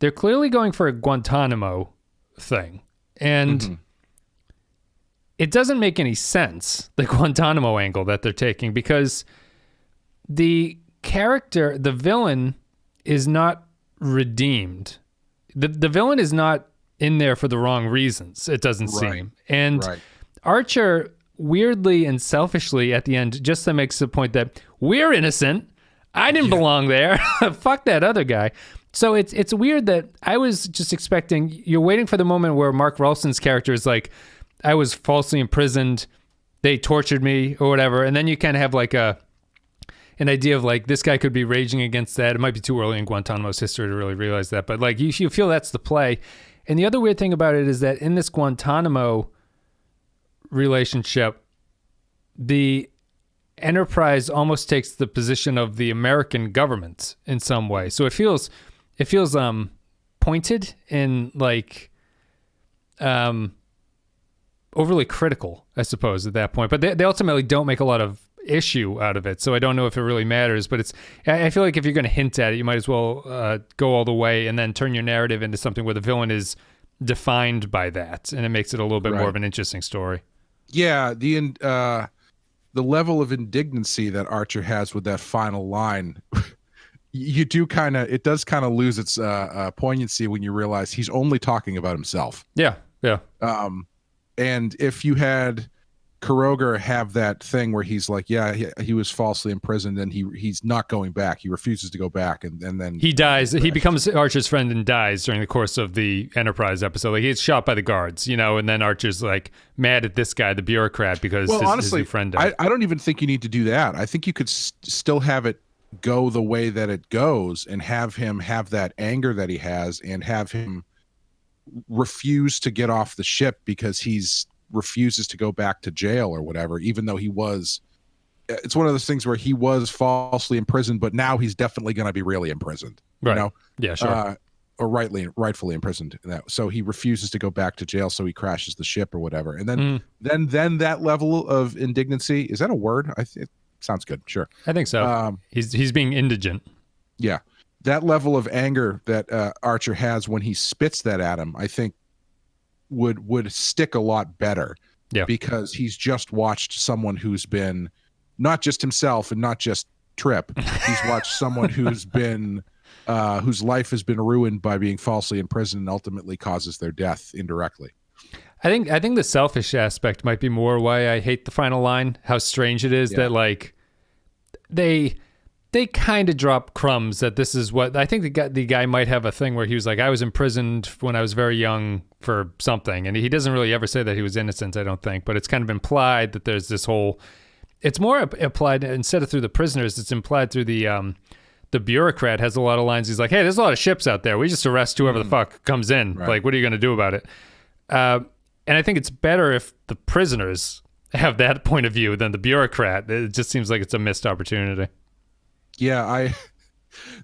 they're clearly going for a Guantanamo thing. And it doesn't make any sense, the Guantanamo angle that they're taking, because the villain is not redeemed. The villain is not in there for the wrong reasons, it doesn't seem. And Archer, weirdly and selfishly at the end, just makes the point that we're innocent. I didn't belong there. Fuck that other guy. So it's weird that I was just expecting, you're waiting for the moment where Mark Rolston's character is like, I was falsely imprisoned, they tortured me or whatever, and then you kind of have like an idea of like, this guy could be raging against that. It might be too early in Guantanamo's history to really realize that, but like you feel that's the play. And the other weird thing about it is that in this Guantanamo relationship, the Enterprise almost takes the position of the American government in some way. So it feels pointed and like overly critical, I suppose, at that point. But they ultimately don't make a lot of issue out of it, so I don't know if it really matters. But I feel like if you're going to hint at it, you might as well go all the way and then turn your narrative into something where the villain is defined by that, and it makes it a little bit more of an interesting story. Yeah, the level of indignancy that Archer has with that final line, it does kind of lose its poignancy when you realize he's only talking about himself. Yeah. And if you had Kuroger have that thing where he's like, he was falsely imprisoned and he's not going back. He refuses to go back, and then he dies. He becomes Archer's friend and dies during the course of the Enterprise episode. Like, he gets shot by the guards, and then Archer's like mad at this guy, the bureaucrat, because his new friend died. I don't even think you need to do that. I think you could still have it go the way that it goes and have him have that anger that he has and have him refuse to get off the ship because he's refuses to go back to jail or whatever, even though it's one of those things where he was falsely imprisoned, but now he's definitely going to be really imprisoned, Yeah, sure. Or rightfully imprisoned. So he refuses to go back to jail, so he crashes the ship or whatever. And then that level of indignancy, is that a word? It sounds good. Sure. I think so. He's being indigent. Yeah. That level of anger that Archer has when he spits that at him, I think would stick a lot better, because he's just watched someone who's been not just himself and not just Trip. He's watched someone who's been whose life has been ruined by being falsely imprisoned and ultimately causes their death indirectly. I think the selfish aspect might be more why I hate the final line. How strange it is that like they kind of drop crumbs that this is what I think the guy might have a thing where he was like, I was imprisoned when I was very young for something, and he doesn't really ever say that he was innocent, I don't think, but it's kind of implied that there's this whole, it's more applied instead of through the prisoners, it's implied through the bureaucrat has a lot of lines. He's like, hey, there's a lot of ships out there, we just arrest whoever the fuck comes in, like, what are you going to do about it? And I think it's better if the prisoners have that point of view than the bureaucrat. It just seems like it's a missed opportunity. Yeah,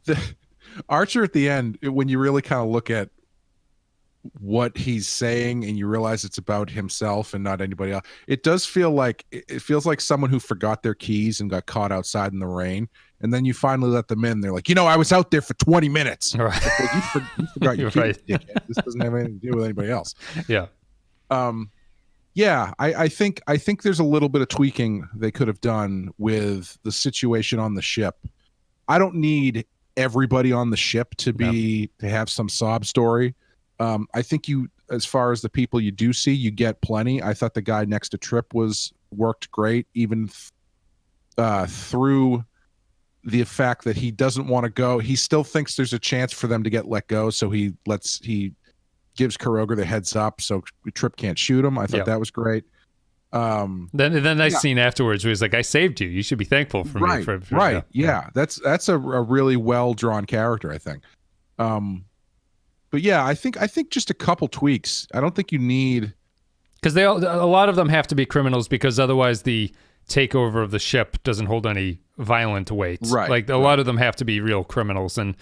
the Archer at the end, when you really kind of look at what he's saying and you realize it's about himself and not anybody else, it feels like someone who forgot their keys and got caught outside in the rain, and then you finally let them in. They're like, I was out there for 20 minutes. Right. Like, you forgot your keys. Right. This doesn't have anything to do with anybody else. Yeah. I think there's a little bit of tweaking they could have done with the situation on the ship. I don't need everybody on the ship to have some sob story. I think as far as the people you do see, you get plenty. I thought the guy next to Trip worked great, even through the fact that he doesn't want to go. He still thinks there's a chance for them to get let go, so he gives Kuroger the heads up so Trip can't shoot him. I thought that was great. Then nice scene afterwards where he's like, I saved you. You should be thankful for me. Right. Yeah. That's a really well drawn character, I think. But yeah, I think just a couple tweaks. I don't think you need, because a lot of them have to be criminals, because otherwise the takeover of the ship doesn't hold any violent weight. Right. Like a lot of them have to be real criminals, and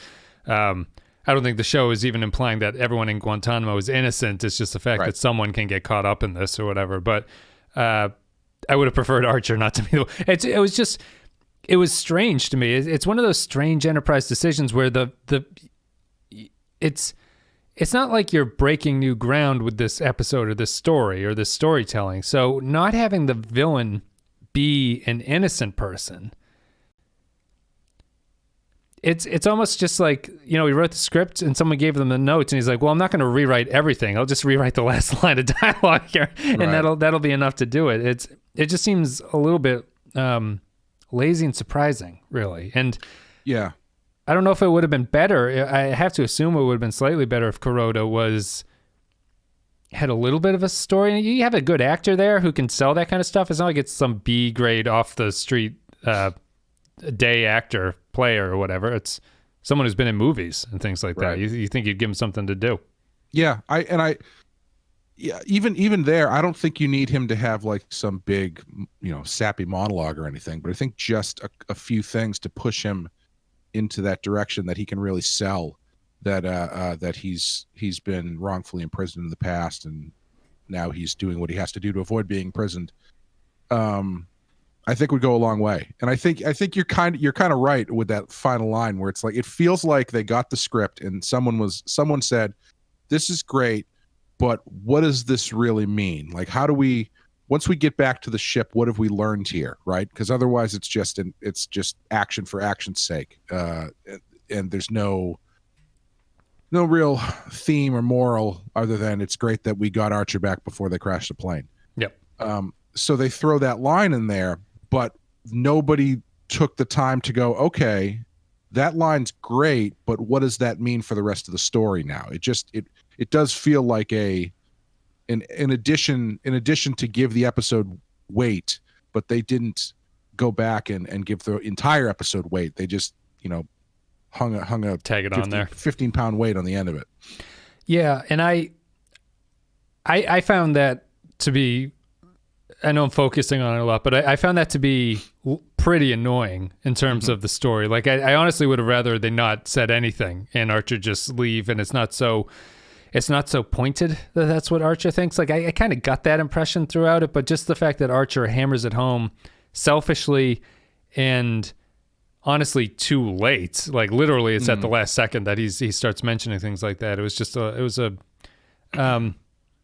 I don't think the show is even implying that everyone in Guantanamo is innocent. It's just the fact that someone can get caught up in this or whatever. But I would have preferred Archer not to be. It was strange to me. It's one of those strange Enterprise decisions where it's not like you're breaking new ground with this episode or this story or this storytelling. So not having the villain be an innocent person, it's almost just like, you know, he wrote the script and someone gave them the notes and he's like, well, I'm not going to rewrite everything. I'll just rewrite the last line of dialogue here, and that'll be enough to do it. It just seems a little bit lazy and surprising, really. And yeah, I don't know if it would have been better. I have to assume it would have been slightly better if Kuroda had a little bit of a story. You have a good actor there who can sell that kind of stuff. It's not like it's some B grade off the street day actor player or whatever. It's someone who's been in movies and things like that. You think you'd give him something to do. Yeah, even there, I don't think you need him to have like some big, you know, sappy monologue or anything, but I think just a few things to push him into that direction that he can really sell that he's been wrongfully imprisoned in the past and now he's doing what he has to do to avoid being imprisoned. I think would go a long way. And I think you're kind of right with that final line where it's like, it feels like they got the script and someone said, this is great, but what does this really mean? Like, how do we, once we get back to the ship, what have we learned here? Right. Because otherwise it's just action for action's sake. And there's no real theme or moral other than it's great that we got Archer back before they crashed the plane. Yep. So they throw that line in there, but nobody took the time to go, okay, that line's great, but what does that mean for the rest of the story now? It does feel like in addition to give the episode weight, but they didn't go back and give the entire episode weight. They just, you know, hung a tag it on there 15-pound weight on the end of it. Yeah, and I found that to be, I know I'm focusing on it a lot, but I found that to be pretty annoying in terms of the story. Like, I honestly would have rather they not said anything and Archer just leave, and it's not so pointed that that's what Archer thinks. Like, I kind of got that impression throughout it, but just the fact that Archer hammers it home selfishly and honestly too late. Like, literally, it's at the last second that he starts mentioning things like that. It was just